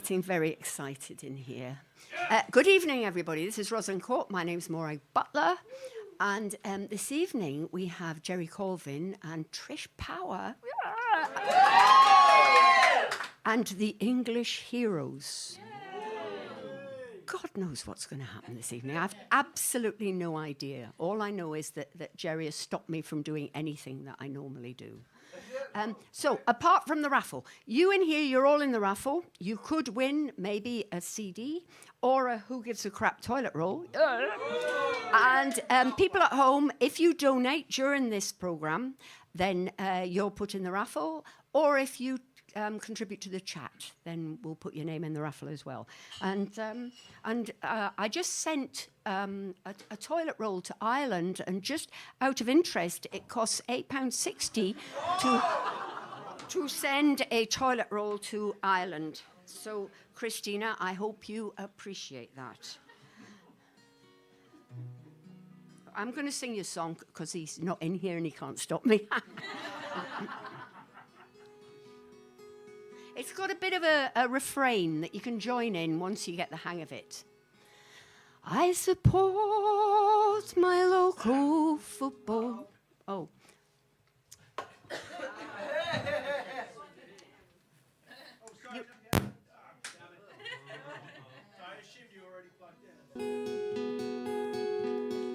getting very excited in here. Good evening, everybody. This is Rosalind Court. My name's Morag Butler. And this evening, we have Gerry Colvin and Trish Power. And the English Heroes. God knows what's going to happen this evening. I've absolutely no idea. All I know is that Gerry has stopped me from doing anything that I normally do. So, apart from the raffle, you in here, you're all in the raffle. You could win maybe a CD or a Who Gives a Crap toilet roll. And people at home, if you donate during this programme, then you're put in the raffle. Or if you contribute to the chat, then we'll put your name in the raffle as well. And I just sent a toilet roll to Ireland, and just out of interest, it costs £8.60 to send a toilet roll to Ireland. So, Christina, I hope you appreciate that. I'm going to sing you a song because he's not in here and he can't stop me. It's got a bit of a refrain that you can join in once you get the hang of it. I support my local football. Oh.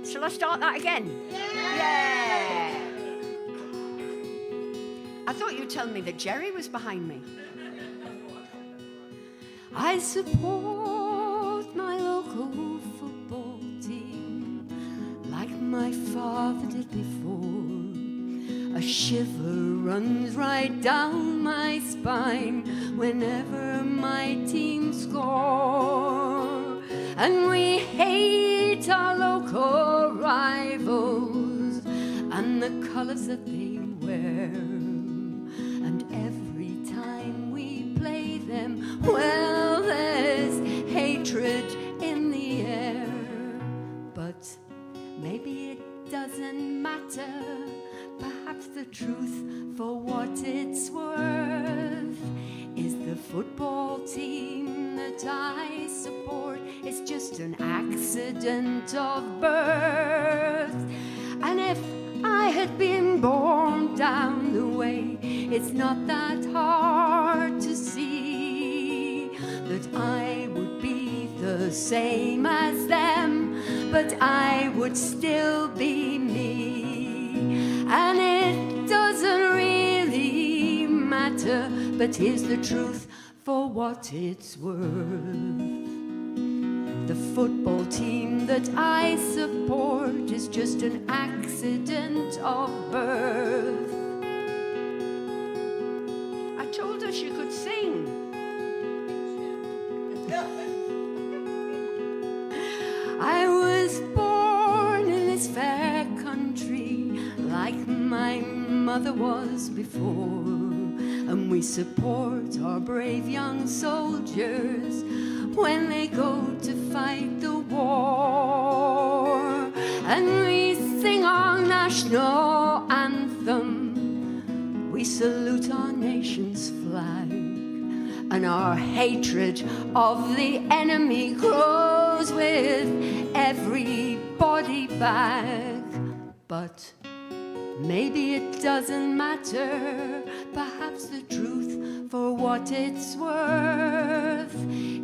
Shall I start that again? Yeah! I thought you were telling me that Gerry was behind me. I support my local football team like my father did before. A shiver runs right down my spine whenever my team score. And we hate our local rivals and the colours that they wear. And every time we play them, well, there's hatred in the air. But maybe it doesn't matter. Perhaps the truth, for what it's worth, is the football team that I support is just an accident of birth. And if I had been born down the way, it's not that hard to see that I would be the same as them, but I would still be me. And it doesn't really matter, but here's the truth for what it's worth. The football team that I support is just an accident of birth. I told her she could sing. I was born in this fair country like my mother was before, and we support our brave young soldiers when they go to fight the war. And we sing our national anthem, we salute our nation's flag, and our hatred of the enemy grows with every body bag. But maybe it doesn't matter. Perhaps the truth, for what it's worth,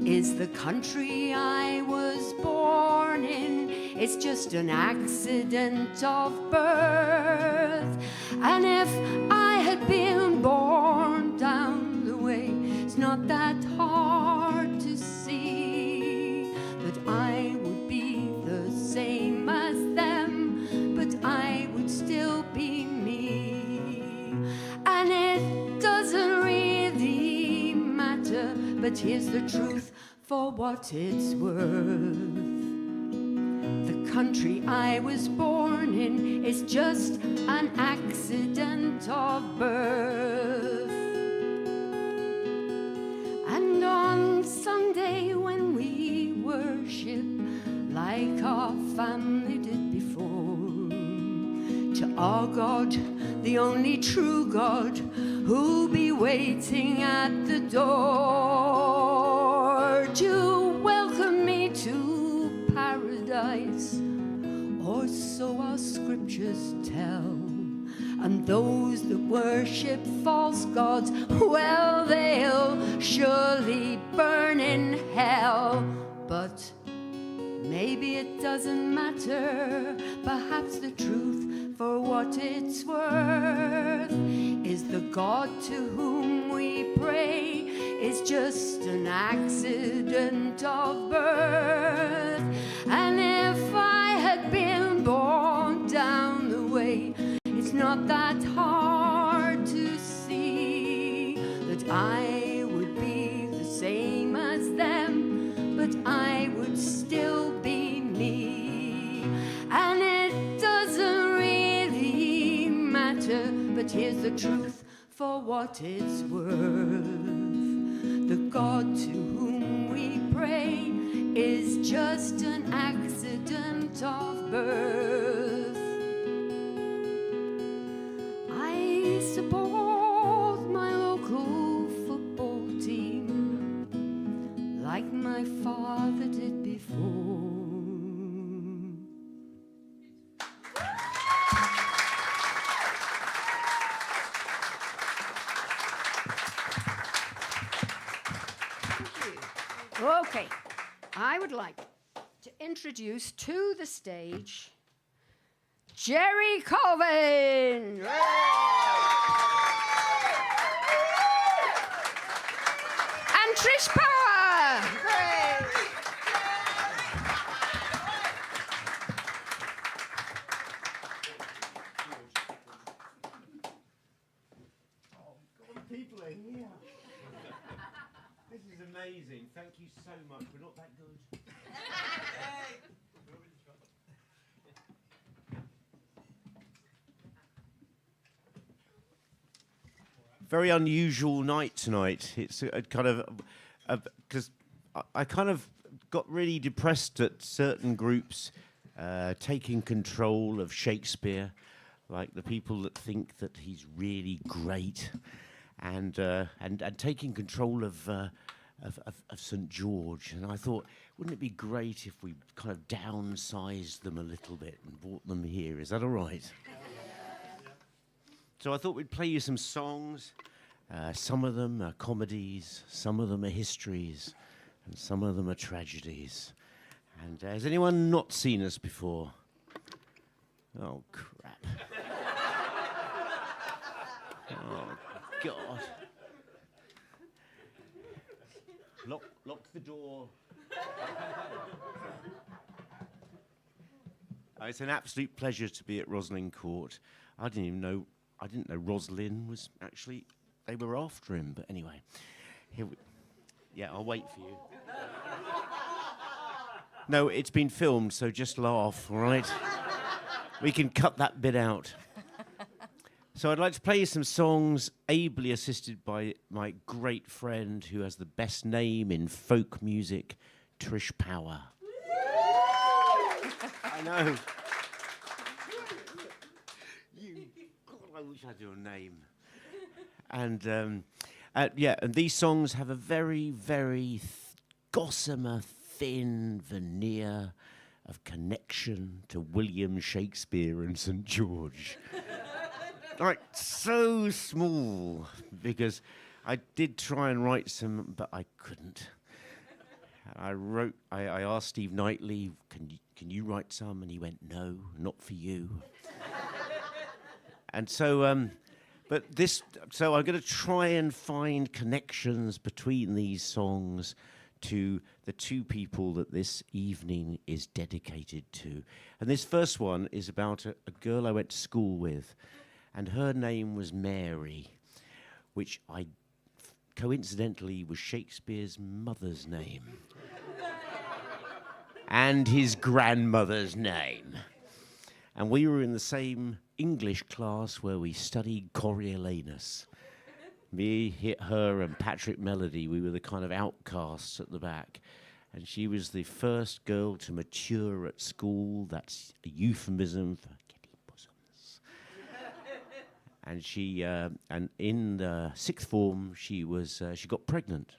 is the country I was born in is just an accident of birth. And if I had been born down the way, it's not that hard to see that I would be the same as them, but I would still be me. And it doesn't really matter, but here's the truth for what it's worth. The country I was born in is just an accident of birth. And on Sunday when we worship like our family did before, to our God, the only true God, who'll be waiting at the door. would you welcome me to paradise? Or so our scriptures tell. And those that worship false gods, well, they'll surely burn in hell. But maybe it doesn't matter. Perhaps the truth, for what it's worth, is the God to whom we pray is just an accident of birth. And if I had been born down the way, it's not that hard to see that I would be the same as them, but I would still be me. And it doesn't really matter, but here's the truth for what it's worth. The God to whom we pray is just an accident of birth. I support my local football team like my father did before. Okay, I would like to introduce to the stage Gerry Colvin. And Trish Power. People are here. This is amazing. Thank you so much. We're not that good. Very unusual night tonight. It's a kind of because I kind of got really depressed at certain groups taking control of Shakespeare, like the people that think that he's really great, and taking control of St. George. And I thought, wouldn't it be great if we kind of downsized them a little bit and brought them here? Is that all right? So I thought we'd play you some songs. Some of them are comedies, some of them are histories, and some of them are tragedies. And has anyone not seen us before? Oh, crap. Oh, God. Lock the door. It's an absolute pleasure to be at Roslin Court. I didn't know Roslin was actually, they were after him, but anyway. Yeah, I'll wait for you. No, it's been filmed, so just laugh, all right? We can cut that bit out. So I'd like to play you some songs ably assisted by my great friend who has the best name in folk music, Trish Power. I know. I wish I had your name. And and these songs have a very, very gossamer, thin veneer of connection to William Shakespeare and St. George. Like, so small, because I did try and write some, but I couldn't. I asked Steve Knightley, can you write some? And he went, no, not for you. And so, I'm going to try and find connections between these songs to the two people that this evening is dedicated to. And this first one is about a girl I went to school with, and her name was Mary, which coincidentally was Shakespeare's mother's name. And his grandmother's name. And we were in the same English class where we studied Coriolanus. Me, her, and Patrick Melody, we were the kind of outcasts at the back. And she was the first girl to mature at school. That's a euphemism for getting bosoms. And she, and in the sixth form, she got pregnant.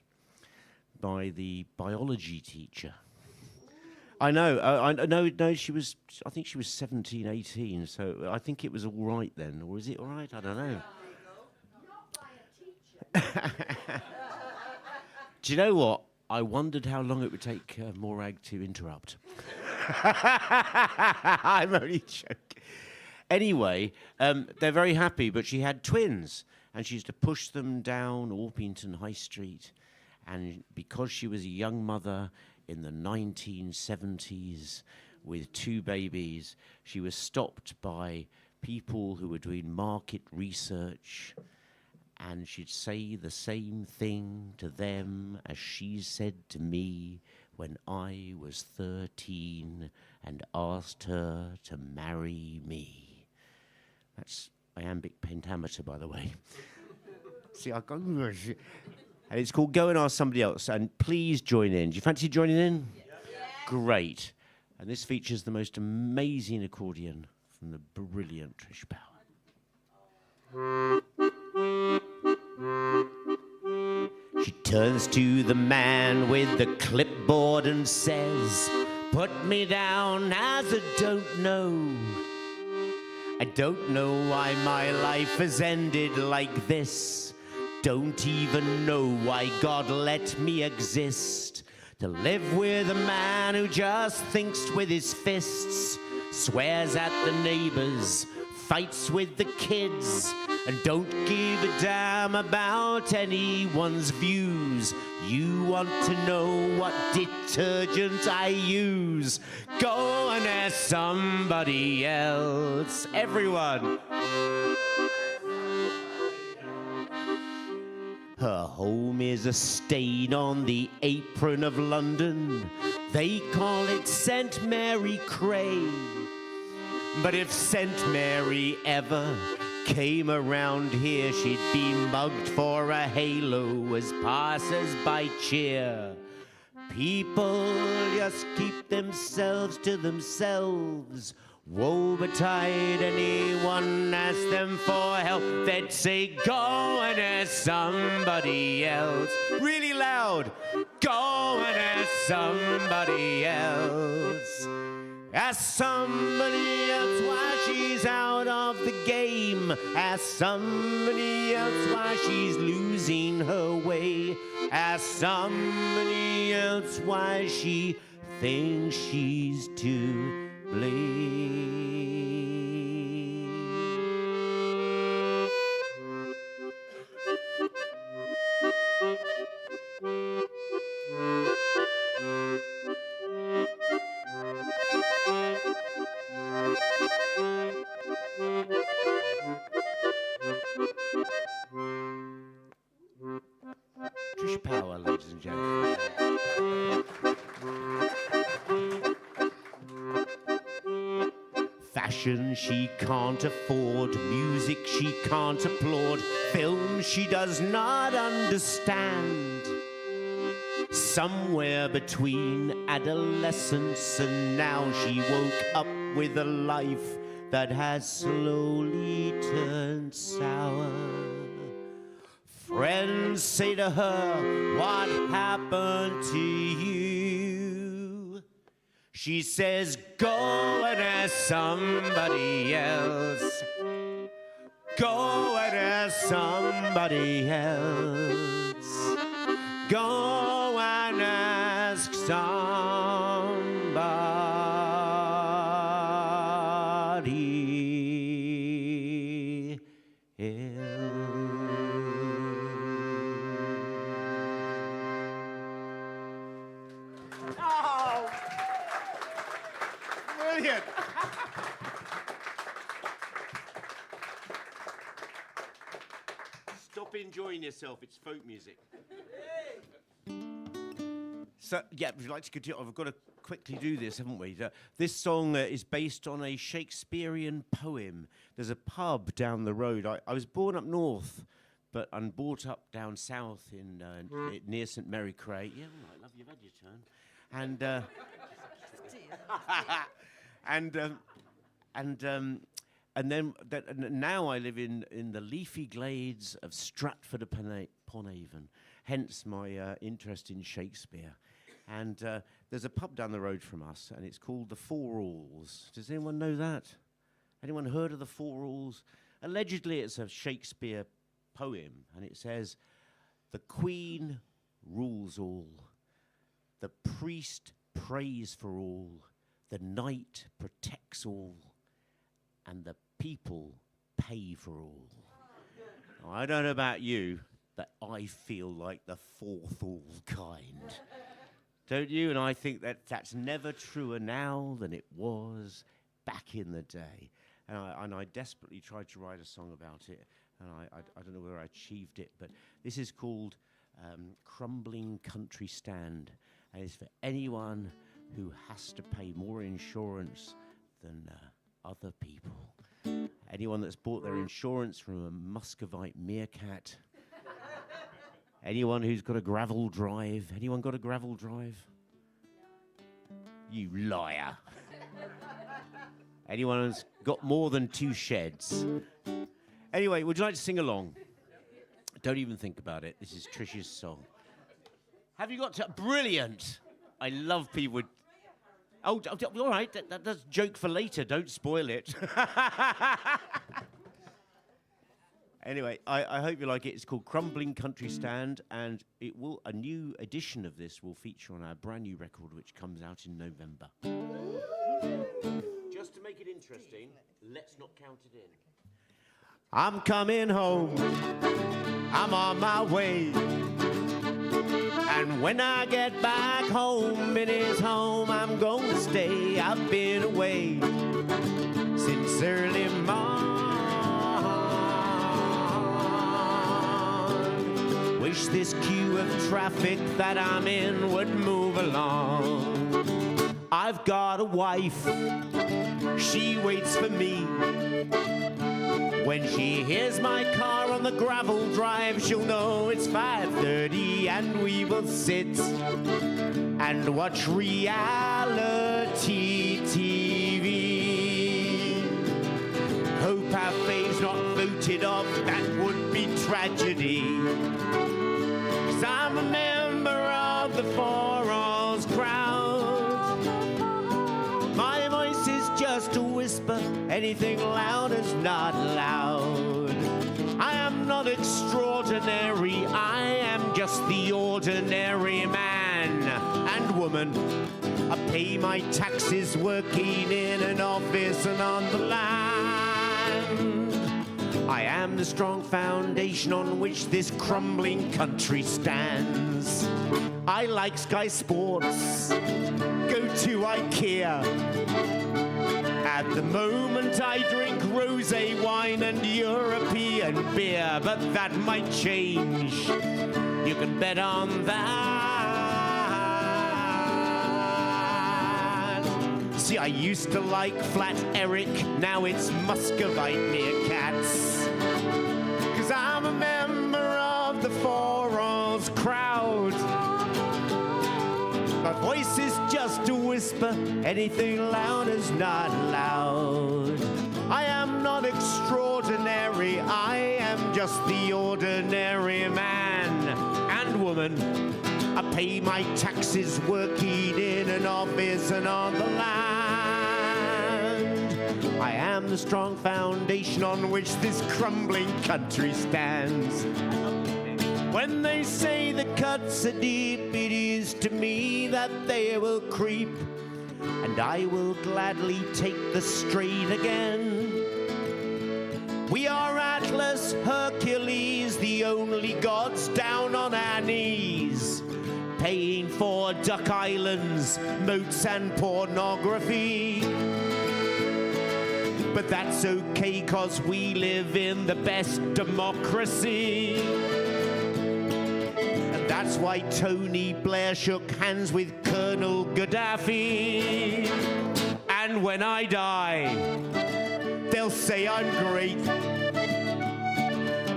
by the biology teacher. I know. No, she was. I think she was 17, 18. So I think it was all right then, or is it all right? I don't know. Do you know what? I wondered how long it would take Morag to interrupt. I'm only joking. Anyway, they're very happy, but she had twins, and she used to push them down Orpington High Street. And because she was a young mother in the 1970s with 2 babies, she was stopped by people who were doing market research, and she'd say the same thing to them as she said to me when I was 13 and asked her to marry me. That's iambic pentameter, by the way. See, I got... And it's called Go and Ask Somebody Else. And please join in. Do you fancy joining in? Yeah. Great. And this features the most amazing accordion from the brilliant Trish Power. She turns to the man with the clipboard and says, "Put me down as a don't know. I don't know why my life has ended like this. Don't even know why God let me exist. To live with a man who just thinks with his fists, swears at the neighbors, fights with the kids, and don't give a damn about anyone's views. You want to know what detergent I use? Go and ask somebody else." Everyone. Her home is a stain on the apron of London. They call it St. Mary Cray. But if St. Mary ever came around here, she'd be mugged for a halo as passers-by cheer. People just keep themselves to themselves. Woe betide anyone ask them for help. They'd say, "Go and ask somebody else." Really loud. Go and ask somebody else. Ask somebody else why she's out of the game. Ask somebody else why she's losing her way. Ask somebody else why she thinks she's to blame. Trish Power, ladies and gentlemen. Fashion she can't afford, music she can't applaud, film she does not understand. Somewhere between adolescence and now, she woke up with a life that has slowly turned sour. Friends say to her, "What happened to you?" She says, "Go and ask somebody else. Go and ask somebody else. Go and ask somebody else." Oh, brilliant. Stop enjoying yourself. It's folk music. So, yeah, if you'd like to continue, I've got to quickly do this, haven't we? This song is based on a Shakespearean poem. There's a pub down the road. I was born up north, but I'm brought up down south in near St. Mary Cray. Yeah, all right, love, you've had your turn. And now I live in the leafy glades of Stratford-upon-Avon. hence my interest in Shakespeare. And there's a pub down the road from us, and it's called the Four Rules. Does anyone know that? Anyone heard of the Four Rules? Allegedly, it's a Shakespeare poem, and it says, "The Queen rules all, the priest prays for all, the knight protects all, and the people pay for all." Now, I don't know about you, but I feel like the fourth all kind. Don't you? And I think that that's never truer now than it was back in the day. And I desperately tried to write a song about it, and I don't know whether I achieved it, but this is called Crumbling Country Stand, and it's for anyone who has to pay more insurance than other people. Anyone that's bought their insurance from a Muscovite meerkat. Anyone who's got a gravel drive. Anyone got a gravel drive? You liar. Anyone who's got more than 2 sheds? Anyway, would you like to sing along? Don't even think about it. This is Trish's song. Have you got to? Brilliant. I love people with... Oh, all right. That's a joke for later. Don't spoil it. Anyway, I hope you like it. It's called Crumbling Country Stand, and a new edition of this will feature on our brand new record, which comes out in November. Just to make it interesting, let's not count it in. I'm coming home, I'm on my way, and when I get back home, in his home I'm going to stay. I've been away since early morn. Wish this queue of traffic that I'm in would move along. I've got a wife, she waits for me. When she hears my car on the gravel drive, she'll know it's 5:30, and we will sit and watch reality TV. Hope our fame's not voted off, that would be tragedy. 'Cause I'm a member of the Four Alls crowd. My voice is just a whisper, anything loud is not loud. I am not extraordinary, I am just the ordinary man and woman. I pay my taxes working in an office and on the land. I am the strong foundation on which this crumbling country stands. I like Sky Sports, go to IKEA. At the moment I drink rosé wine and European beer, but that might change. You can bet on that. See, I used to like Flat Eric, now it's Muscovite meerkats. 'Cause I'm a member of the Four Alls crowd. My voice is just a whisper, anything loud is not loud. I am not extraordinary, I am just the ordinary man and woman. I pay my taxes working in an office and on the land. I am the strong foundation on which this crumbling country stands. When they say the cuts are deep, it is to me that they will creep, and I will gladly take the straight again. We are Atlas, Hercules, the only gods down on our knees, paying for Duck Islands, moats and pornography. But that's okay, 'cause we live in the best democracy. That's why Tony Blair shook hands with Colonel Gaddafi. And when I die, they'll say I'm great.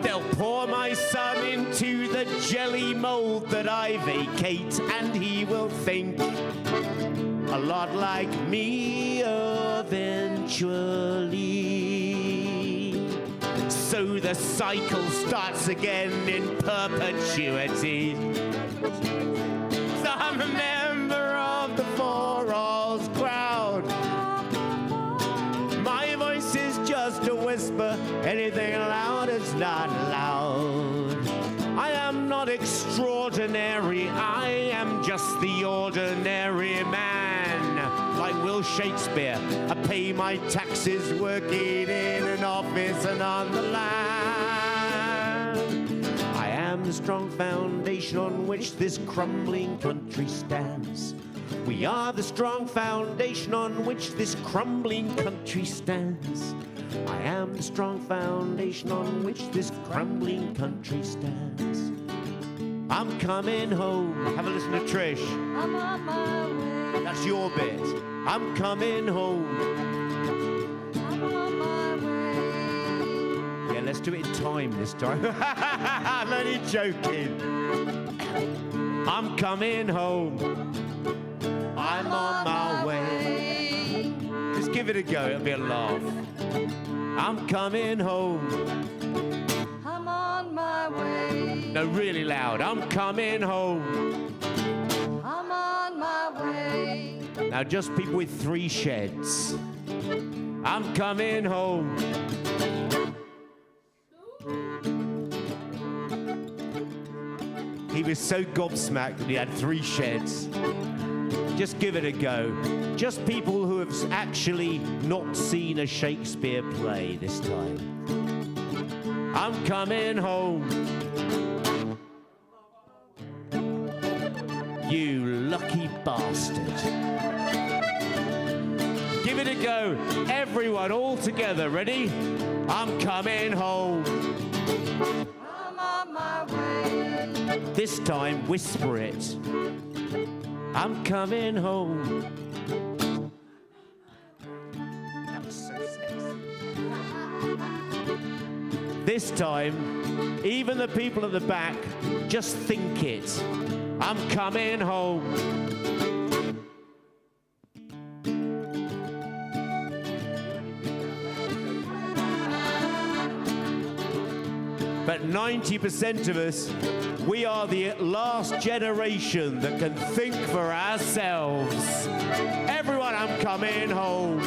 They'll pour my son into the jelly mold that I vacate, and he will think a lot like me eventually. So so the cycle starts again in perpetuity. So I'm a member of the Four Alls crowd. My voice is just a whisper, anything loud is not loud. I am not extraordinary, I am just the ordinary man. Like Will Shakespeare, I pay my taxes working in an office and on the land. I am the strong foundation on which this crumbling country stands. We are the strong foundation on which this crumbling country stands. I am the strong foundation on which this crumbling country stands. I'm coming home. Have a listen to Trish. I'm on my way. That's your bit. I'm coming home. I'm on my way. Yeah, let's do it in time this time. I'm only joking. I'm coming home. I'm on my way. Just give it a go, it'll be a laugh. I'm coming home. I'm on my way. No, really loud. I'm coming home. I'm on my way. Now, just people with 3 sheds. I'm coming home. He was so gobsmacked that he had 3 sheds. Just give it a go. Just people who have actually not seen a Shakespeare play this time. I'm coming home. You lucky bastard. Give it a go. Everyone, all together. Ready? I'm coming home. I'm on my way. This time, whisper it. I'm coming home. That was so sexy. This time, even the people at the back, just think it. I'm coming home. But 90% of us, we are the last generation that can think for ourselves. Everyone, I'm coming home.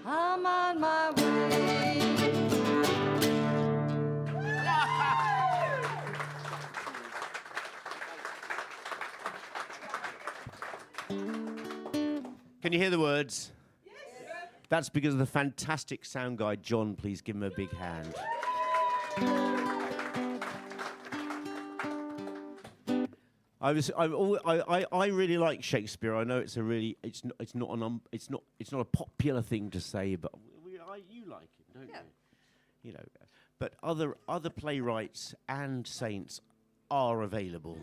I'm on my way. Can you hear the words? Yes. That's because of the fantastic sound guy, John. Please give him a big hand. I really like Shakespeare. I know it's a really it's not a popular thing to say, but you like it, don't you? You know, but other playwrights and saints are available.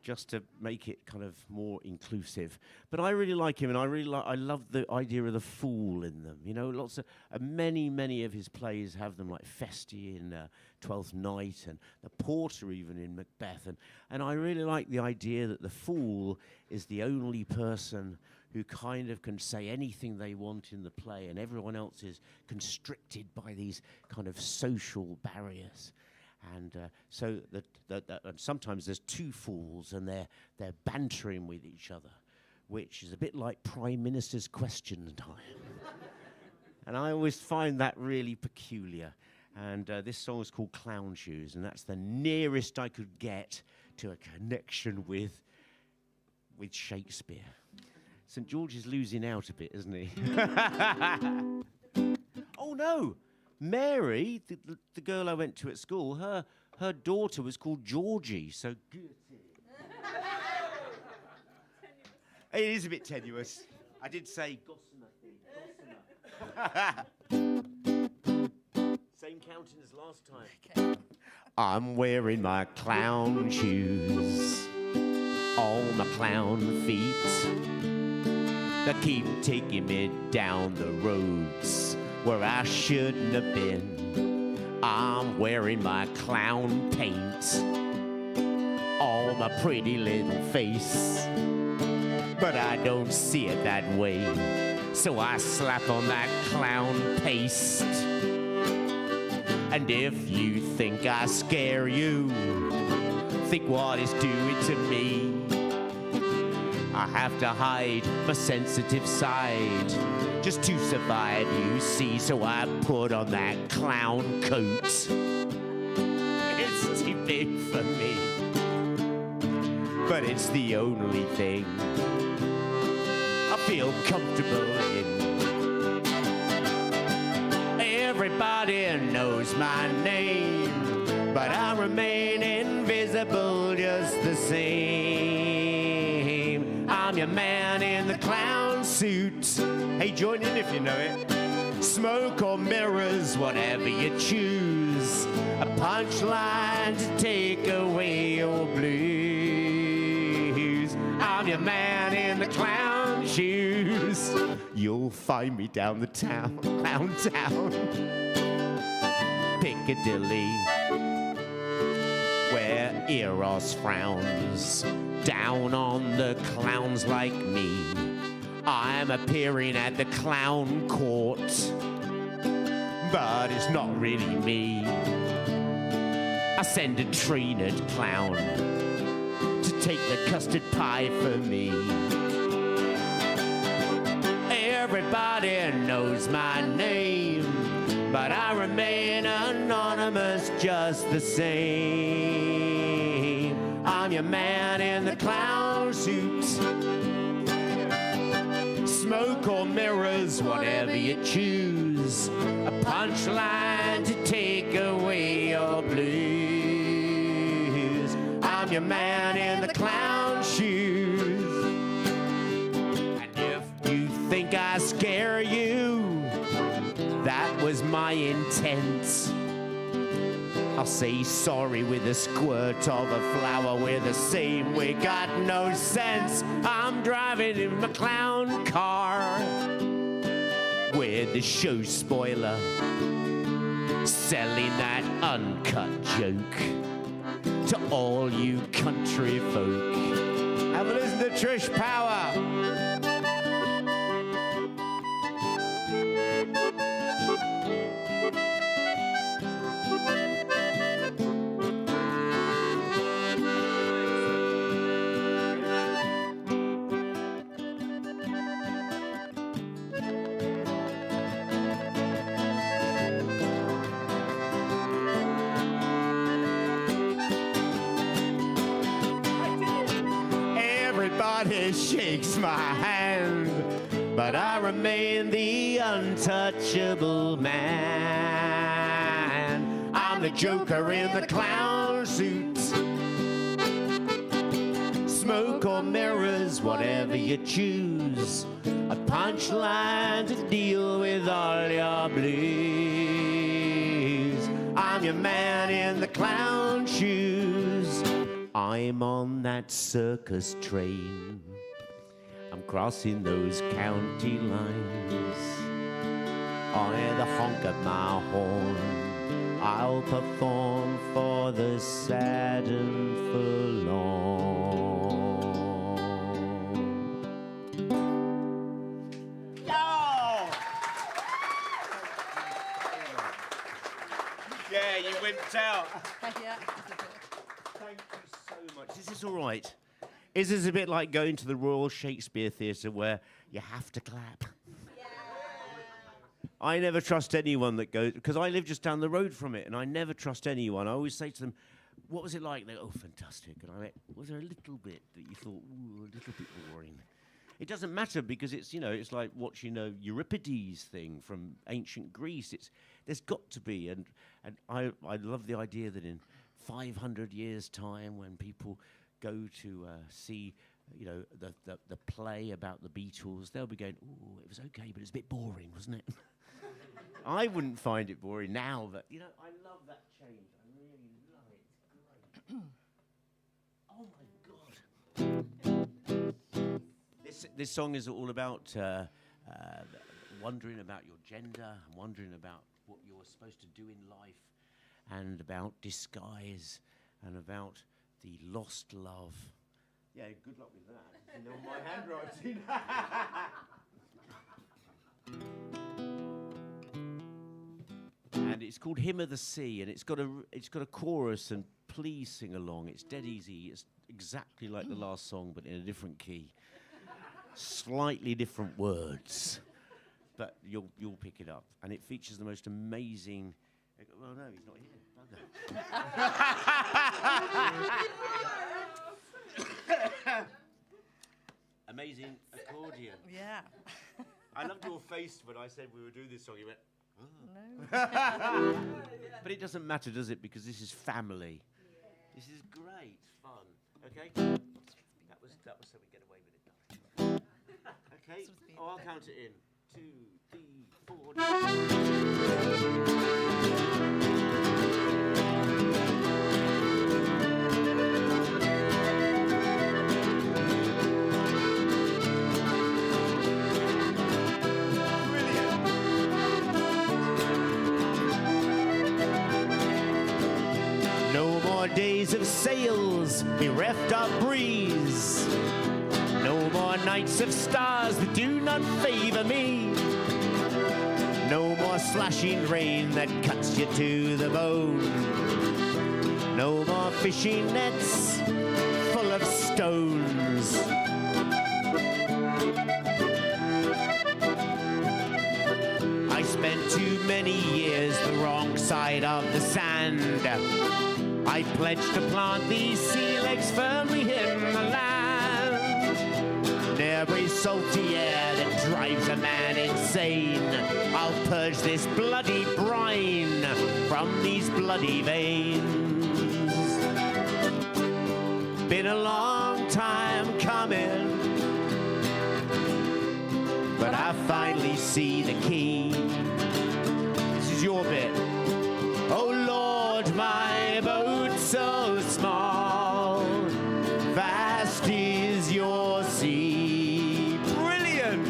Just to make it kind of more inclusive. But I really like him, and I love the idea of the fool in them. You know, lots of many of his plays have them, like Feste in Twelfth Night, and the Porter even in Macbeth. And I really like the idea that the fool is the only person who kind of can say anything they want in the play, and everyone else is constricted by these kind of social barriers. And so that and sometimes there's 2 fools, and they're bantering with each other, which is a bit like Prime Minister's Question Time. And I always find that really peculiar. And this song is called Clown Shoes, and that's the nearest I could get to a connection with Shakespeare. St. George is losing out a bit, isn't he? Oh no! Mary, the girl I went to at school, her daughter was called Georgie, so good. It is a bit tenuous. I did say gossamer. Same counting as last time. Okay. I'm wearing my clown shoes on my clown feet that keep taking me down the roads where I shouldn't have been. I'm wearing my clown paint on my pretty little face, but I don't see it that way, so I slap on that clown paste. And if you think I scare you, think what it's doing to me. I have to hide my sensitive side just to survive, you see. So I put on that clown coat. It's too big for me, but it's the only thing I feel comfortable in. Everybody knows my name, but I remain invisible just the same. I'm your man in the clown suit. Hey, join in if you know it. Smoke or mirrors, whatever you choose. A punchline to take away your blues. I'm your man in the clown shoes. You'll find me down the town, clown town. Piccadilly, where Eros frowns down on the clowns like me. I'm appearing at the clown court, but it's not really me. I send a trained clown to take the custard pie for me. Everybody knows my name, but I remain anonymous just the same. I'm your man in the clown suit. Smoke or mirrors, whatever you choose. A punchline to take away your blues. I'm your man in the clown shoes. And if you think I scare you, that was my intent. I'll say sorry with a squirt of a flower. We're the same, we got no sense. I'm driving in my clown car with the show spoiler, selling that uncut joke to all you country folk. Have a listen to Trish Power. Everybody shakes my hand, but I remain the untouchable man. I'm the Joker in the clown suit. Smoke or mirrors, whatever you choose. A punchline to deal with all your blues. I'm your man in the clown shoes. I'm on that circus train. I'm crossing those county lines. On the honk of my horn, I'll perform for the sad and forlorn. Oh! Yeah, you wimped out. Yeah. Thank you so much. Is this all right? Is this a bit like going to the Royal Shakespeare Theatre where you have to clap? Yeah. I never trust anyone that goes, because I live just down the road from it, and I never trust anyone. I always say to them, what was it like? They go, oh, fantastic. And I went, was there a little bit that you thought, ooh, a little bit boring? It doesn't matter because it's, you know, it's like watching a Euripides thing from ancient Greece. There's got to be, and I love the idea that in 500 years' time, when people go to see, you know, the play about the Beatles, they'll be going, "Ooh, it was okay, but it's a bit boring, wasn't it?" I wouldn't find it boring now, but you know, I love that change. I really love it. It's great. Oh my God! This song is all about wondering about your gender, wondering about what you're supposed to do in life, and about disguise, and about the lost love. Yeah, good luck with that. You know my handwriting. And it's called Hymn of the Sea, and it's got a chorus, and please sing along. It's dead easy. It's exactly like the last song, but in a different key, slightly different words, but you'll pick it up, and it features the most amazing. Well, no, he's not here. Amazing accordion. Yeah. I loved your face when I said we would do this song. You went, oh. No. But it doesn't matter, does it? Because this is family. Yeah. This is great fun. Okay? That was so we get away with it. Okay? Oh, I'll count it in. 2, 3, 4. No more days of sails, bereft of breeze. No more nights of stars that do not favor me. No more slashing rain that cuts you to the bone. No more fishing nets full of stones. I spent too many years the wrong side of the sand. I pledged to plant these sea legs firmly in the land. In every salty air that drives a man insane, I'll purge this bloody brine from these bloody veins. Been a long time coming, but I finally see the key. This is your bit. Oh Lord, my boat's so small, vast is your sea. Brilliant!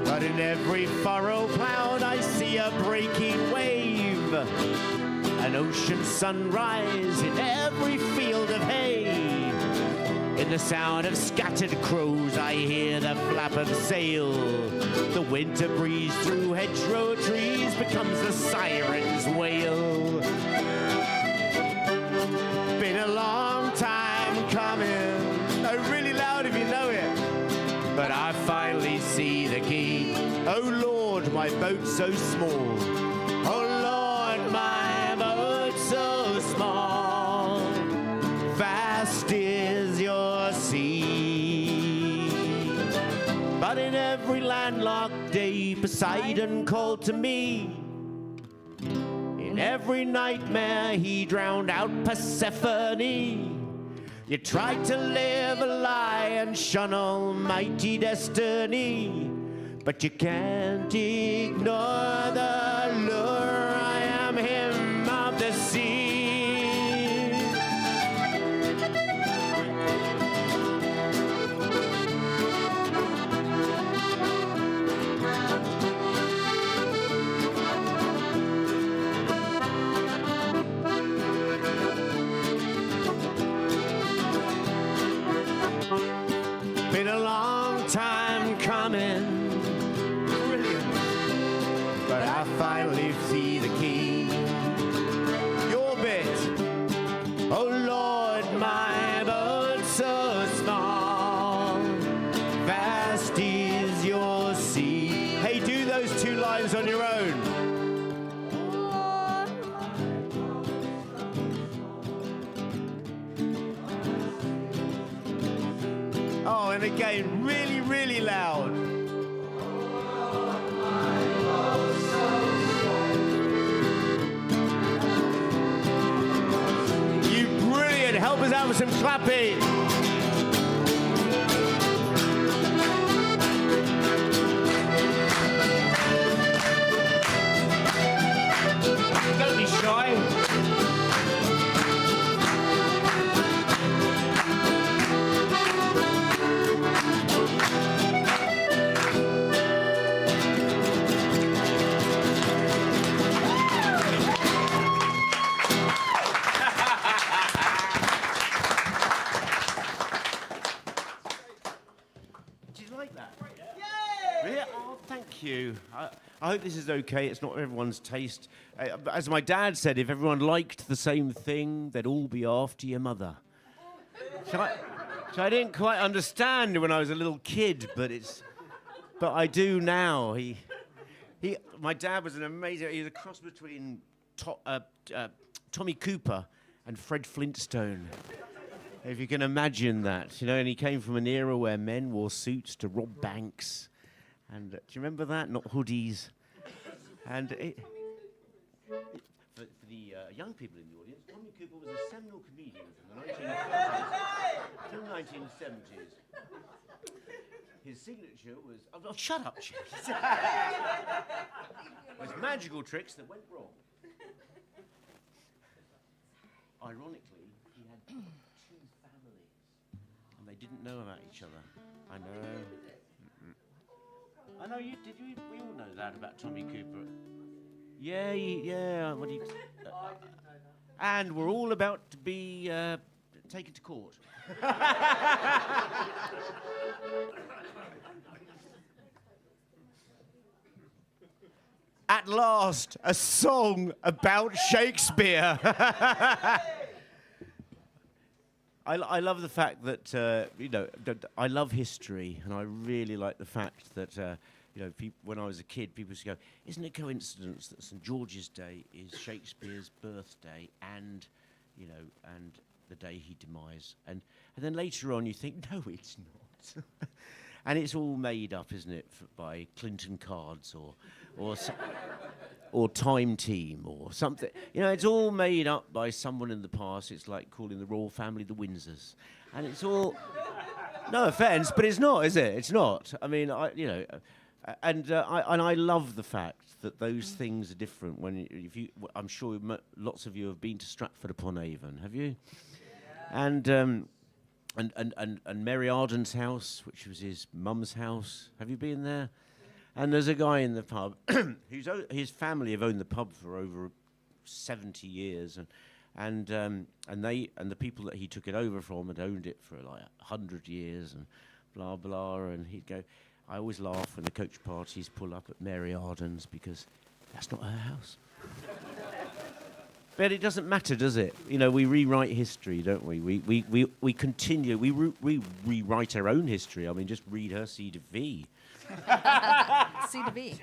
But in every furrow plowed I see a breaking wave, an ocean sunrise in every field of hay. In the sound of scattered crows I hear the flap of sail. The winter breeze through hedgerow trees becomes the siren's wail. Been a long time coming. Oh, really loud if you know it. But I finally see the key. Oh Lord, my boat's so small. Oh Lord, my boat's so small. Vast is your sea. But in every landlocked day Poseidon called to me. In every nightmare he drowned out Persephone. You tried to live a lie and shun almighty destiny, but you can't ignore the lure. I am him of the sea. Been a long time coming, brilliant, but I finally see the key. Your bit. Oh Lord, my boat's so small, vast is your sea. Hey, do those 2 lines on your own. Oh, and again, really, really loud. You brilliant. Help us out with some clapping. Don't be shy. Like that. Yay! Yeah, oh, thank you. I hope this is okay. It's not everyone's taste. As my dad said, if everyone liked the same thing, they'd all be after your mother. So I didn't quite understand when I was a little kid, but I do now. My dad was an amazing. He was a cross between Tommy Cooper and Fred Flintstone. If you can imagine that, and he came from an era where men wore suits to rob banks. And do you remember that? Not hoodies. And for the young people in the audience, Tommy Cooper was a seminal comedian from the 1950s till 1970s. His signature was... Oh, shut up, Chase. was magical tricks that went wrong. Ironically, he had two families, and they didn't know about each other. I know. I know you did. We all know that about Tommy Cooper. Yeah. What do you? I didn't know that. And we're all about to be taken to court. At last, a song about Shakespeare. I love the fact that, I love history, and I really like the fact that, when I was a kid, people used to go, isn't it a coincidence that St. George's Day is Shakespeare's birthday and the day he demised? And then later on you think, no, it's not. And it's all made up, isn't it, by Clinton Cards or Time Team or something. It's all made up by someone in the past. It's like calling the royal family the Windsors. And it's all... No offence, but it's not, is it? It's not. I mean, I love the fact that those things are different. I'm sure lots of you have been to Stratford-upon-Avon, have you? Yeah. And Mary Arden's house, which was his mum's house. Have you been there? And there's a guy in the pub his family have owned the pub for over 70 years, and the people that he took it over from had owned it for like 100 years, and blah blah. And he'd go. I always laugh when the coach parties pull up at Mary Arden's because that's not her house. But it doesn't matter, does it? We rewrite history, don't we? We continue. We rewrite our own history. I mean, just read her C to V. C to V.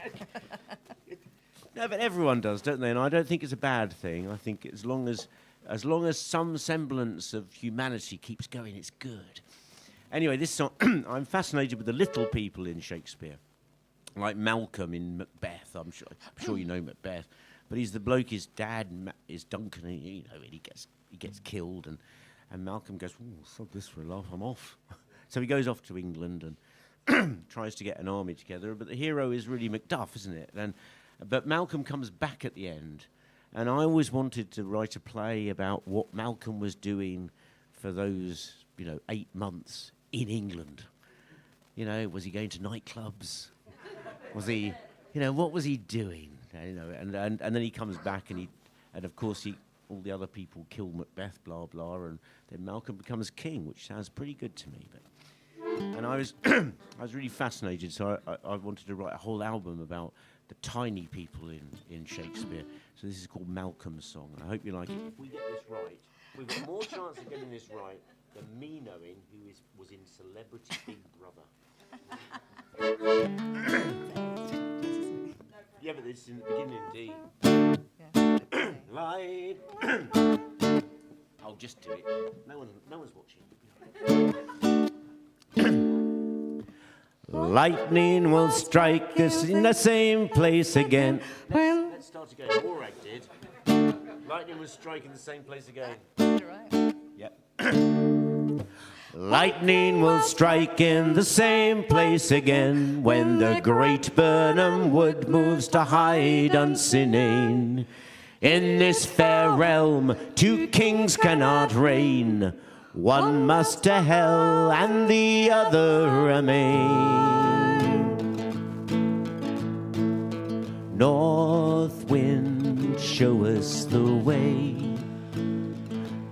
No, but everyone does, don't they? And I don't think it's a bad thing. I think as long as some semblance of humanity keeps going, it's good. Anyway, this song, I'm fascinated with the little people in Shakespeare, like Malcolm in Macbeth. I'm sure you know Macbeth. But he's the bloke. His dad is Duncan, and he gets killed, and Malcolm goes, "Oh, sod this for a laugh, I'm off." So he goes off to England and tries to get an army together. But the hero is really Macduff, isn't it? But Malcolm comes back at the end, and I always wanted to write a play about what Malcolm was doing for those 8 months in England. Was he going to nightclubs? Was he, what was he doing? And then he comes back and of course all the other people kill Macbeth, blah blah, and then Malcolm becomes king, which sounds pretty good to me. And I was I was really fascinated, so I wanted to write a whole album about the tiny people in Shakespeare. So this is called Malcolm's Song, and I hope you like it. If we get this right, we've got more chance of getting this right than me knowing who was in Celebrity Big Brother. Yeah, but it's in the beginning, D. Yeah. Light. I'll just do it. No one's watching. Lightning will strike us in the same place again. Let's start again. Morag did. Lightning will strike in the same place again. Right. Yep. Lightning will strike in the same place again when the great Birnam wood moves to hide unsinning. In this fair realm 2 kings cannot reign. One must to hell and the other remain. North wind, show us the way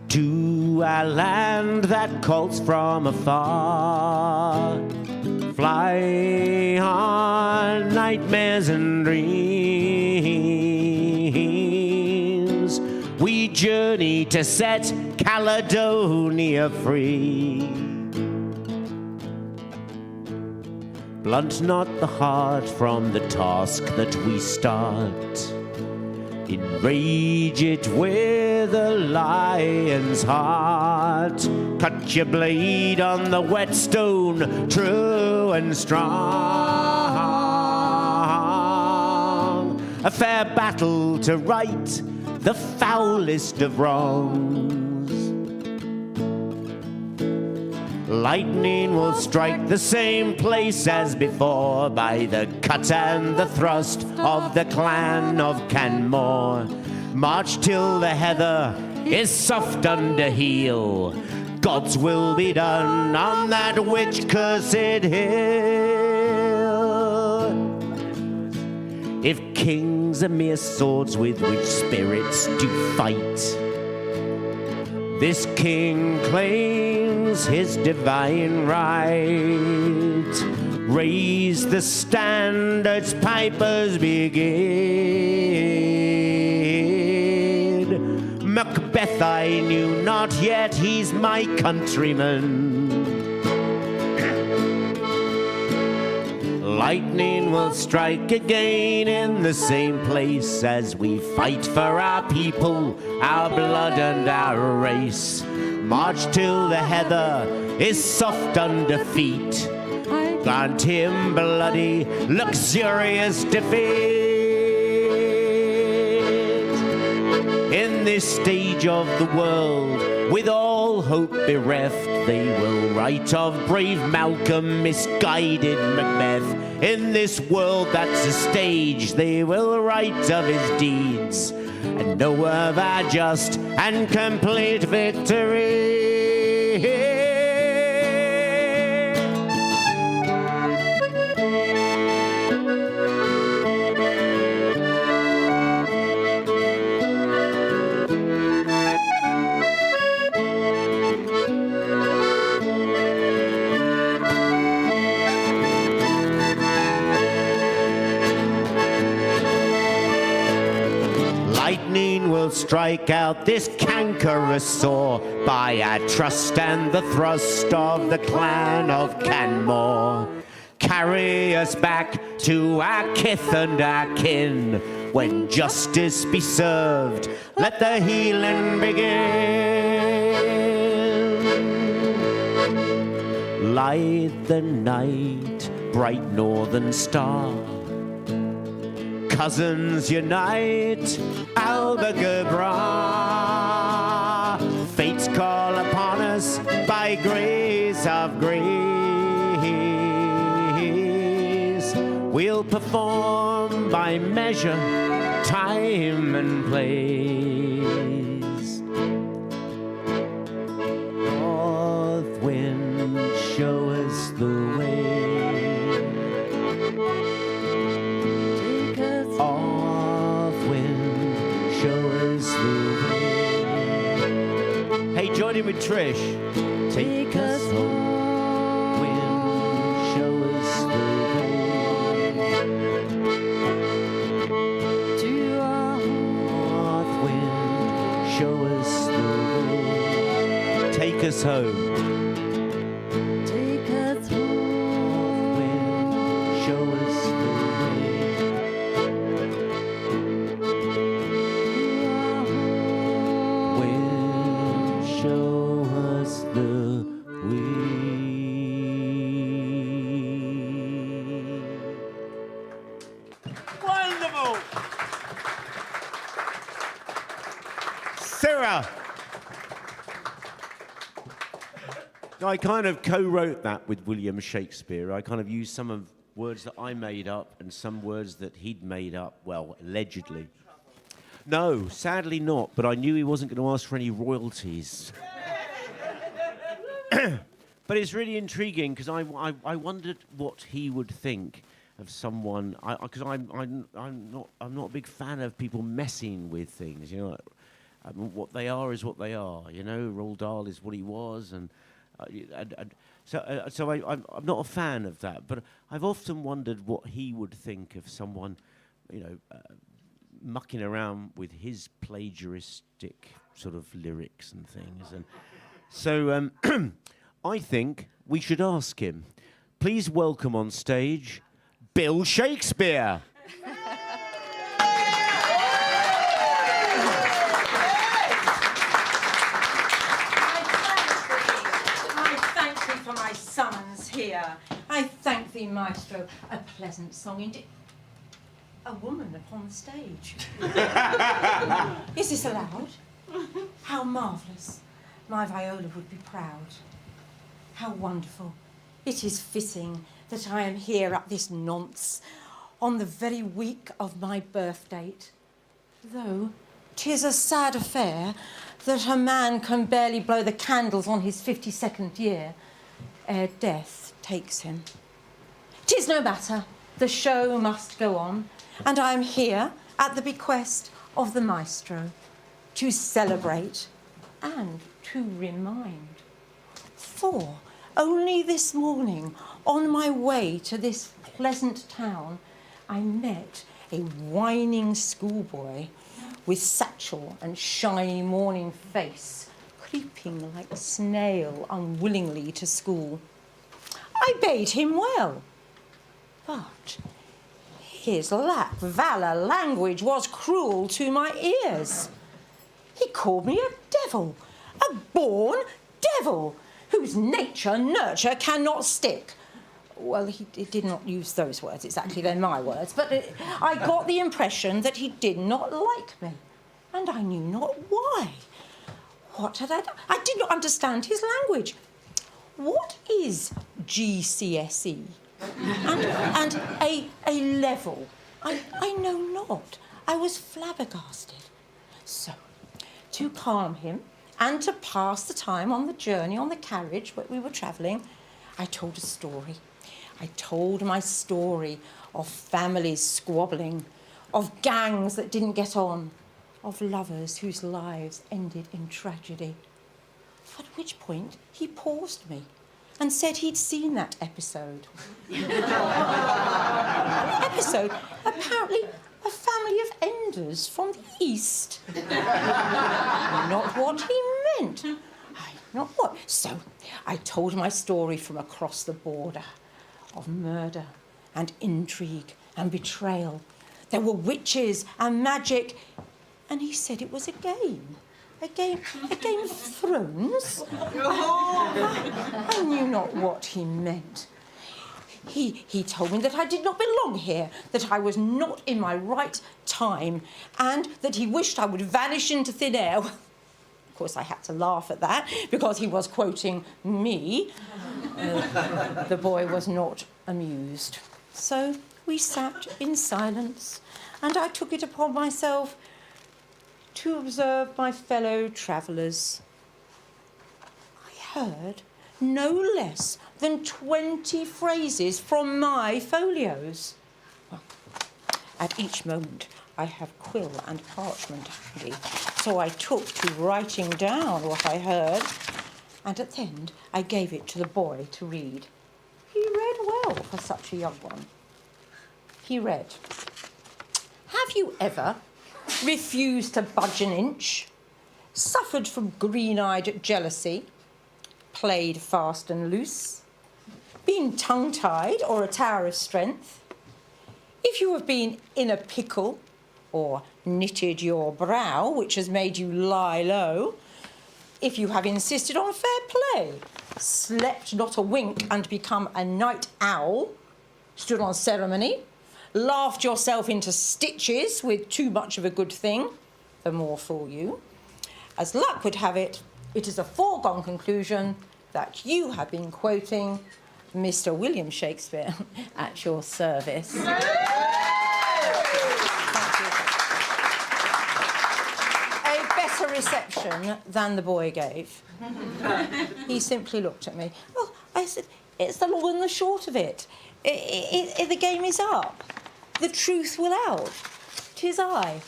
to a land that calls from afar. Fly on nightmares and dreams, we journey to set Caledonia free. Blunt not the heart from the task that we start. Enrage it with a lion's heart. Cut your blade on the whetstone, true and strong. A fair battle to right the foulest of wrongs. Lightning will strike the same place as before, by the cut and the thrust of the clan of Canmore. March till the heather is soft under heel. God's will be done on that witch-cursed hill. If kings are mere swords with which spirits do fight, this king claims his divine right. Raise the standards, pipers begin. Macbeth I knew not yet, he's my countryman. Lightning will strike again in the same place as we fight for our people, our blood and our race. March till the heather is soft under feet. Grant him bloody, luxurious defeat. In this stage of the world, with all hope bereft, they will write of brave Malcolm, misguided Macbeth. In this world that's a stage, they will write of his deeds and know of our just and complete victory. Lightning will strike out this cankerous sore by our trust and the thrust of the clan of Canmore. Carry us back to our kith and our kin. When justice be served, let the healing begin. Light the night, bright northern star. Cousins unite, Albagebra. Fates call upon us by grace of grace. We'll perform by measure, time and place. North wind, show us the way. Hey, join in with Trish. Take us home, wind, show us the way. To our north wind, show us the way. Take us home. Take us home, wind, show us the way. Show us the way. Wonderful! Sarah! I kind of co-wrote that with William Shakespeare. I kind of used some of words that I made up and some words that he'd made up, well, allegedly. No, sadly not, but I knew he wasn't going to ask for any royalties. But it's really intriguing because I wondered what he would think of someone, because I'm not a big fan of people messing with things, you know. What they are is what they are, you know. Roald Dahl is what he was, and I'm not a fan of that, but I've often wondered what he would think of someone, mucking around with his plagiaristic sort of lyrics and things. And so I think we should ask him. Please welcome on stage Bill Shakespeare. My summons here. I thank thee, maestro. A pleasant song indeed. A woman upon the stage. Is this allowed? How marvellous. My viola would be proud. How wonderful. It is fitting that I am here at this nonce on the very week of my birth date. Though 'tis a sad affair that a man can barely blow the candles on his 52nd year ere death takes him. 'Tis no matter, the show must go on, and I am here at the bequest of the maestro to celebrate and to remind. For only this morning, on my way to this pleasant town, I met a whining schoolboy with satchel and shiny morning face, creeping like a snail unwillingly to school. I bade him well, but his lack of valour language was cruel to my ears. He called me a devil, a born devil, whose nurture cannot stick. Well, he did not use those words exactly, they're my words, but I got the impression that he did not like me, and I knew not why. What had I done? I did not understand his language. What is GCSE? And A level? I know not. I was flabbergasted. So, to calm him and to pass the time on the journey on the carriage where we were travelling, I told a story. I told my story of families squabbling, of gangs that didn't get on, of lovers whose lives ended in tragedy. At which point he paused me and said he'd seen that episode. An episode? Apparently a family of enders from the East. Not what he meant. Not what. So I told my story from across the border of murder and intrigue and betrayal. There were witches and magic, and he said it was a game. A Game of Thrones? I knew not what he meant. He told me that I did not belong here, that I was not in my right time, and that he wished I would vanish into thin air. Of course, I had to laugh at that, because he was quoting me. The boy was not amused. So we sat in silence, and I took it upon myself to observe my fellow travellers. I heard no less than 20 phrases from my folios. Well, at each moment I have quill and parchment handy, so I took to writing down what I heard, and at the end I gave it to the boy to read. He read well for such a young one. He read, "Have you ever refused to budge an inch, suffered from green-eyed jealousy, played fast and loose, been tongue-tied or a tower of strength? If you have been in a pickle or knitted your brow, which has made you lie low, if you have insisted on fair play, slept not a wink and become a night owl, stood on ceremony, laughed yourself into stitches with too much of a good thing, the more fool you. As luck would have it, it is a foregone conclusion that you have been quoting Mr. William Shakespeare at your service." Thank you. A better reception than the boy gave. He simply looked at me. Well, I said, it's the long and the short of it. The game is up. The truth will out. 'Tis I.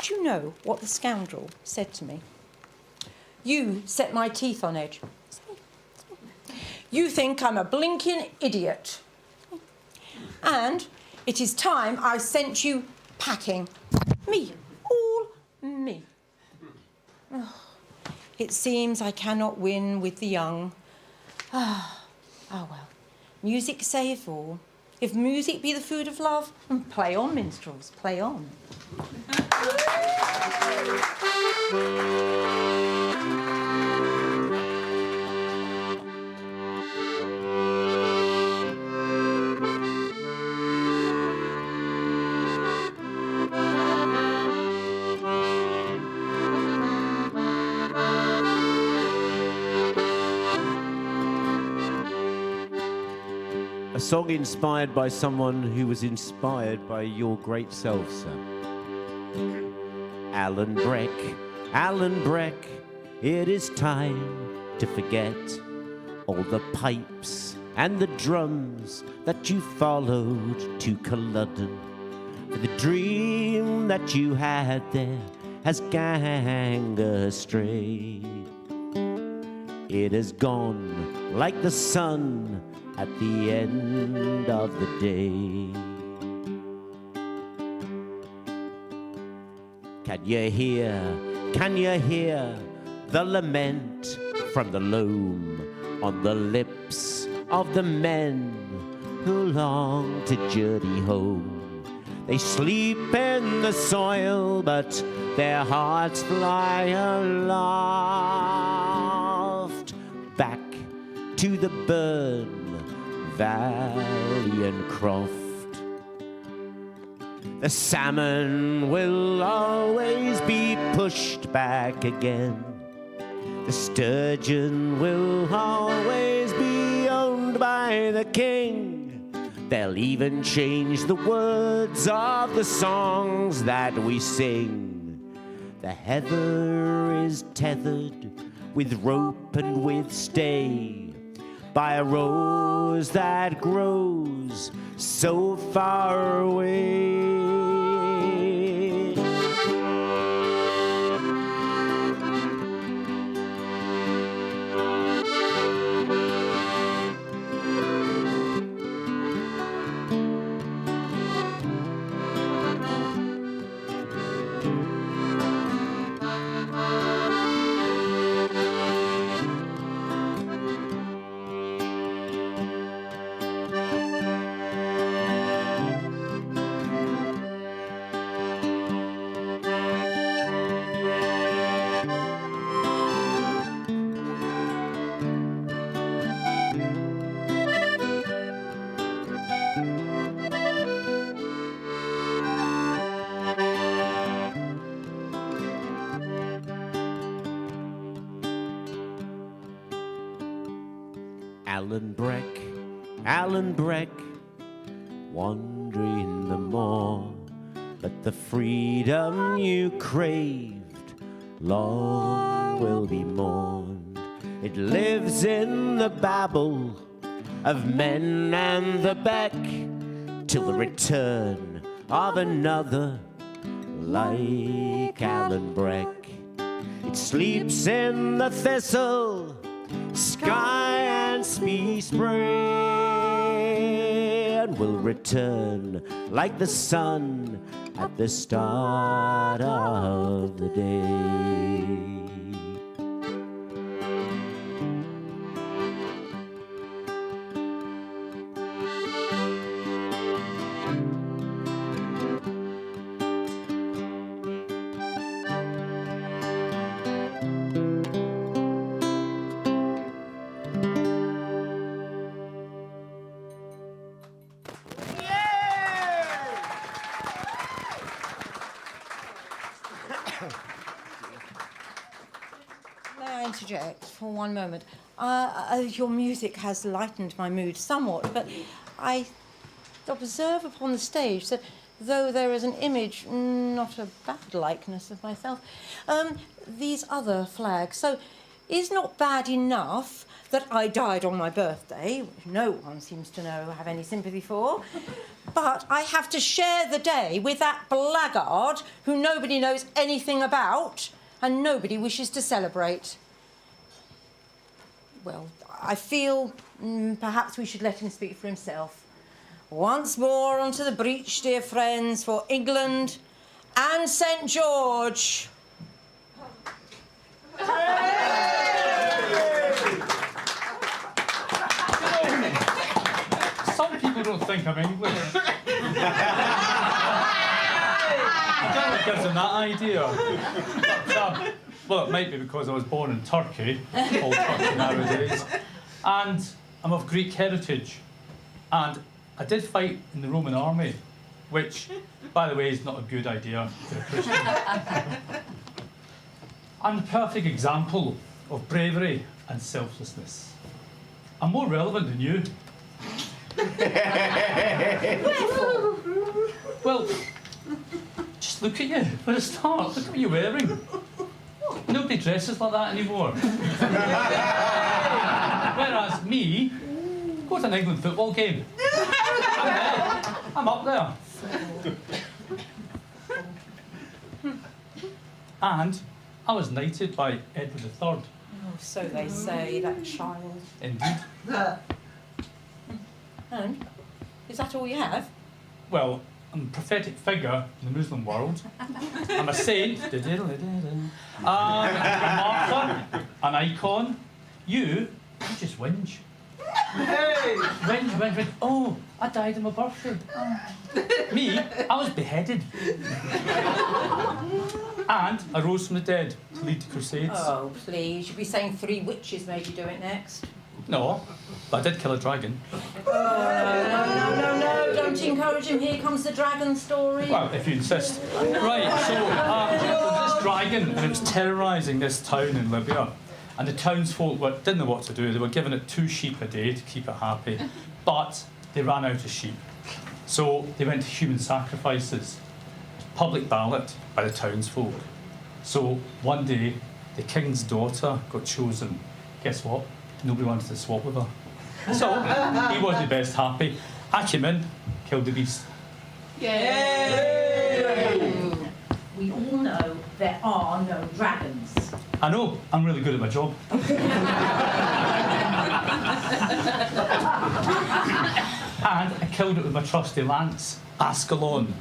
Do you know what the scoundrel said to me? "You set my teeth on edge." You think I'm a blinking idiot. And it is time I sent you packing. Me, all me. Oh, it seems I cannot win with the young. Ah, oh well. Music save all. If music be the food of love, play on, minstrels, play on. A song inspired by someone who was inspired by your great self, sir. Alan Breck, Alan Breck, it is time to forget all the pipes and the drums that you followed to Culloden. For the dream that you had there has gone astray. It has gone like the sun at the end of the day. Can you hear the lament from the loam on the lips of the men who long to journey home? They sleep in the soil, but their hearts fly aloft, back to the burn valley and croft. The salmon will always be pushed back again. The sturgeon will always be owned by the king. They'll even change the words of the songs that we sing. The heather is tethered with rope and with stay by a rose that grows so far away. Alan Breck, wandering the moor, but the freedom you craved long will be mourned. It lives in the babble of men and the beck, till the return of another like Alan Breck. It sleeps in the thistle, sky and sea spray, and will return like the sun at the start of the day. Interject for one moment. Your music has lightened my mood somewhat, but I observe upon the stage that though there is an image, not a bad likeness of myself, these other flags. So is not bad enough that I died on my birthday, which no one seems to know have any sympathy for, but I have to share the day with that blackguard who nobody knows anything about and nobody wishes to celebrate. Well, I feel perhaps we should let him speak for himself. Once more onto the breach, dear friends, for England and St George. Some people don't think I'm English. I don't know what gives them that idea. But, well, it might be because I was born in Turkey, called Turkey nowadays, and I'm of Greek heritage. And I did fight in the Roman army, which, by the way, is not a good idea for a Christian. I'm the perfect example of bravery and selflessness. I'm more relevant than you. Well, just look at you for a start. Look at what you're wearing. Nobody dresses like that anymore. Whereas me, go to an England football game. I'm there. I'm up there. And I was knighted by Edward III. Oh, so they say, that child. Indeed. And is that all you have? Well, I'm a prophetic figure in the Muslim world. I'm a saint. A martyr. An icon. You just whinge. Hey! Whinge. Oh, I died on my birthday. Me, I was beheaded. And I rose from the dead to lead the crusades. Oh, please. You'd be saying 3 witches made you do it next. No, but I did kill a dragon. Oh, no. Don't encourage him. Here comes the dragon story. Well, if you insist. Right, so there was this dragon and it was terrorising this town in Libya. And the townsfolk didn't know what to do. They were giving it 2 sheep a day to keep it happy. But they ran out of sheep. So they went to human sacrifices. Public ballot by the townsfolk. So one day, the king's daughter got chosen. Guess what? Nobody wanted to swap with her. So he wasn't best happy. I came in, killed the beast. Yay! We all know there are no dragons. I know, I'm really good at my job. And I killed it with my trusty lance, Ascalon.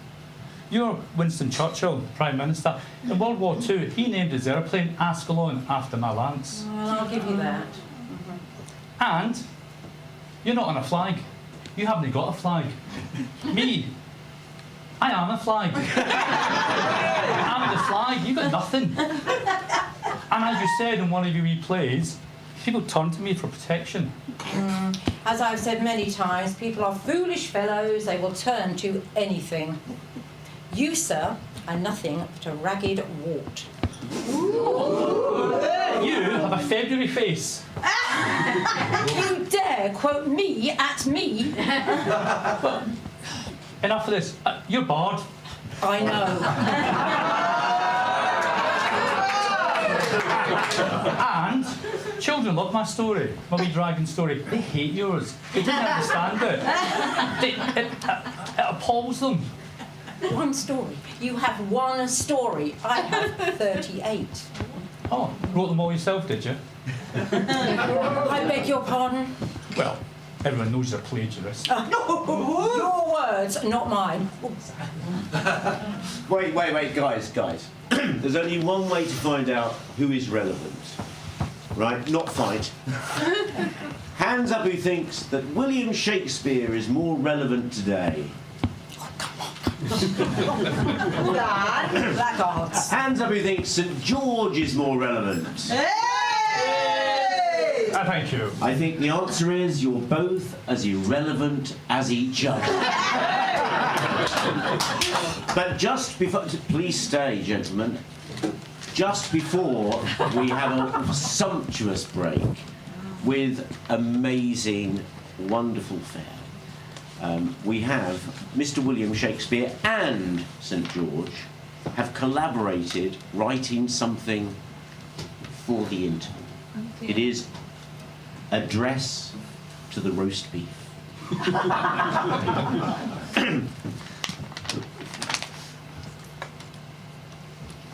You know Winston Churchill, Prime Minister, in World War II, he named his airplane Ascalon after my lance. Well, I'll give you that. And you're not on a flag. You haven't got a flag. Me, I am a flag. I'm the flag, you got nothing. And as you said in one of your wee plays, people turn to me for protection. As I've said many times, people are foolish fellows. They will turn to anything. You, sir, are nothing but a ragged wart. You have a February face. You dare quote me at me? Well, enough of this. You're barred. I know. And children love my story, my wee dragon story. They hate yours. They don't understand it. It appalls them. One story. You have one story. I have 38. Oh, wrote them all yourself, did you? I beg your pardon? Well, everyone knows you're a plagiarist. Your words, not mine. Wait, guys. There's only one way to find out who is relevant, right? Not fight. Hands up who thinks that William Shakespeare is more relevant today. Blackguards. Hands up who thinks St George is more relevant. Hey! Thank you. I think the answer is you're both as irrelevant as each other. But just before, please stay, gentlemen. Just before we have a sumptuous break with amazing, wonderful fare, we have Mr. William Shakespeare and St George have collaborated writing something for the interval. It is Address to the Roast Beef.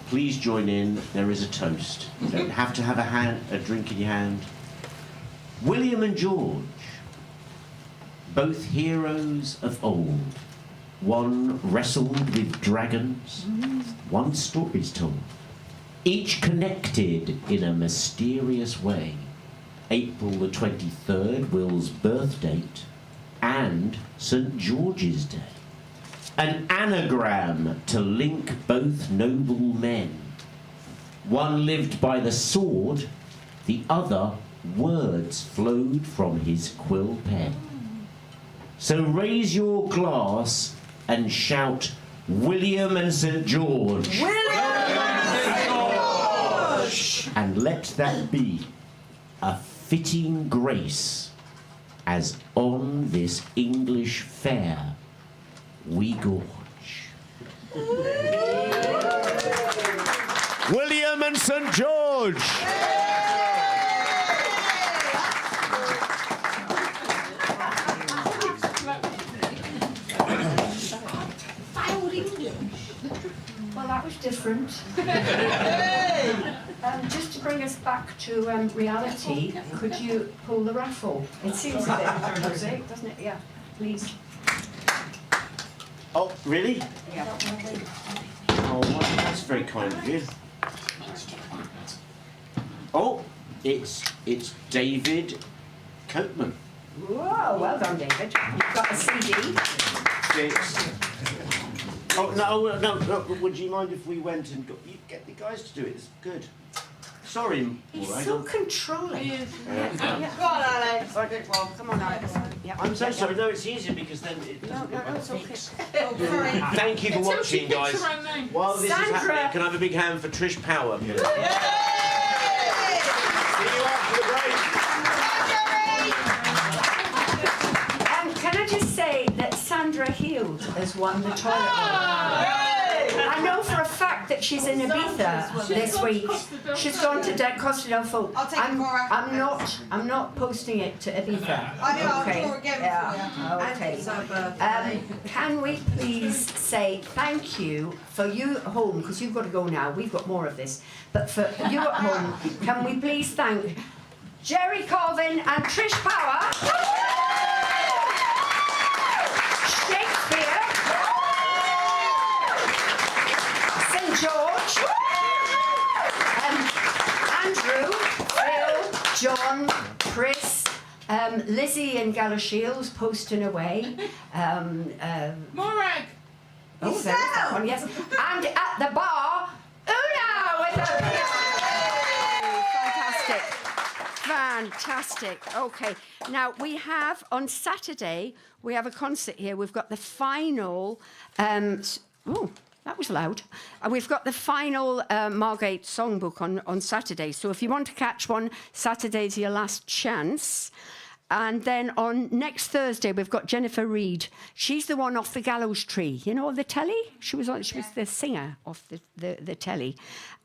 Please join in. There is a toast. You don't have to have a drink in your hand. William and George, both heroes of old. One wrestled with dragons, one story's told. Each connected in a mysterious way. April the 23rd, Will's birth date, and St. George's Day. An anagram to link both noble men. One lived by the sword, the other words flowed from his quill pen. So raise your glass and shout, William and St. George. And let that be a fitting grace as on this English fair we gorge. William and St. George. Well, that was different. Just to bring us back to reality, could you pull the raffle? It seems a bit prosaic, doesn't it? Yeah, please. Oh, really? Yeah. Oh, well, that's very kind of you. Oh, it's David Copeman. Whoa, well done, David. You've got a CD. Oh, no, would you mind if we went and you get the guys to do it? It's good. Sorry, He's Maureen. so controlling. Go on, Alex. Well, come on, Alex. Yeah. I'm so sorry. No, it's easier because then it doesn't look like it's okay. fix. Thank you for watching, guys. While this is happening, can I have a big hand for Trish Power? See you after the break. Can I just say that Sandra Heald has won the toilet roll. I know for a fact that she's in Ibiza this week. She's gone to Costa del Sol. I'll take it for her. I'm not posting it to Ibiza. I know, I'll Okay. draw again Yeah, for okay. you. It's her birthday. Can we please say thank you for you at home, because you've got to go now, we've got more of this, but for you at home, can we please thank Gerry Colvin and Trish Power, Shakespeare, St. George, Andrew, Phil, John, Chris, Lizzie and Galashiels posting away. Morag! Oh, there's that one, yes. And at the bar, Una with a... Fantastic. Okay. Now, we have, on Saturday, we have a concert here. We've got the final... oh, that was loud. We've got the final Margate songbook on Saturday. So if you want to catch one, Saturday's your last chance. And then on next Thursday, we've got Jennifer Reed. She's the one off the gallows tree. You know, the telly? She was the singer off the telly.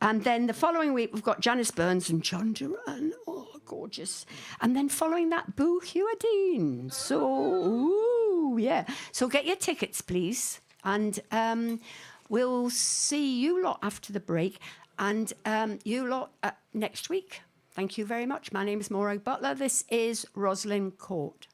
And then the following week, we've got Janice Burns and John Duran. Oh, gorgeous. And then following that, Boo Hewardine. So, ooh, yeah. So get your tickets, please. And we'll see you lot after the break. And you lot next week. Thank you very much. My name is Maureen Butler. This is Rosalind Court.